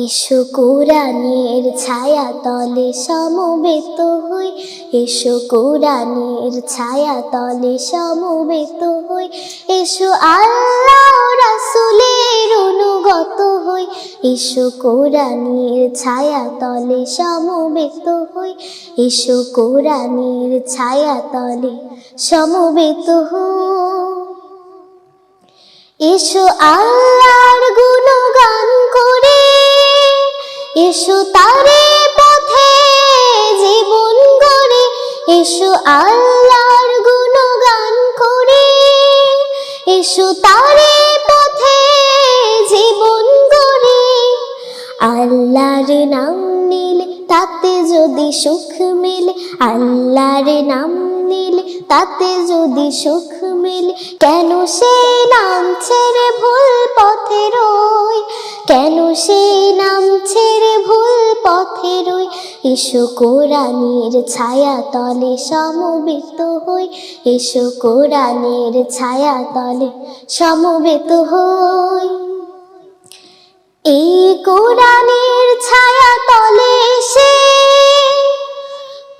এসো কোরআনের ছায়া তলে সমবেত হই, এসো কোরআনের ছায়া তলে সমবেত হই, এসো আল্লাহ রাসূলের অনুগত হই, এসো কোরআনের ছায়া তলে সমবেত হই, এসো কোরআনের ছায়া তলে সমবেত হই। এসো আল্লাহর গুণগান করে, এসো তারে পথে জীবন গড়ে, এসো আল্লাহর গুণগান করে, এসো তারে পথে জীবন গড়ে। আল্লাহর নাম নিলে তাতে যদি সুখ মেলে, আল্লাহর নাম নিলে তাতে যদি সুখ মেলে, কেন সেই নাম ছেড়ে ভুল পথে রই, কেন সেই নাম ছেড়ে ভুল পথে রই। এসো কোরআনের ছায়া তলে সমবেত হই, এসো কোরআনের ছায়া তলে সমবেত হই। এই কোরআনের ছায়া তলে এসে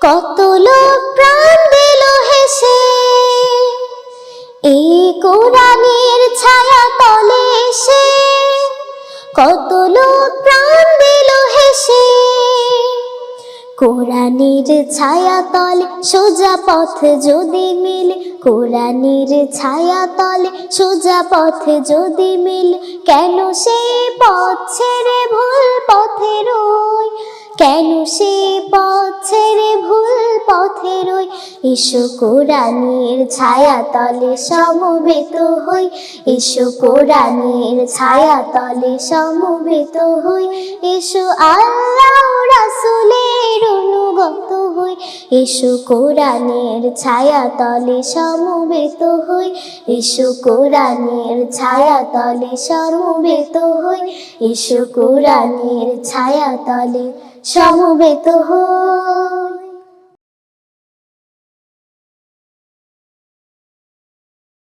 কত লোক প্রাণ দিল হেসে, এই কোরআনের ছায়া তলে এসে কত লোক প্রাণ দিল হেসে। কোরআনের ছায়া তলে সোজা পথ যদি মিলে, কোরআনের ছায়া তলে সোজা পথ যদি মিলে, কেন সেই পথ ছেড়ে ভুল পথে রই, কেন সেই পথ ছেড়ে ভুল পথে রই। এসো কোরআনের ছায়া তলে সমবেত হই, এসো কোরআনের ছায়া তলে সমবেত হই, এসো আল্লাহ রাসূলের অনুগত হই, এসো কোরআনের ছায়া তলে সমবেত হই, এসো কোরআনের ছায়া তলে সমবেত হই, এসো কোরআনের ছায়া তলে সমবেত হই।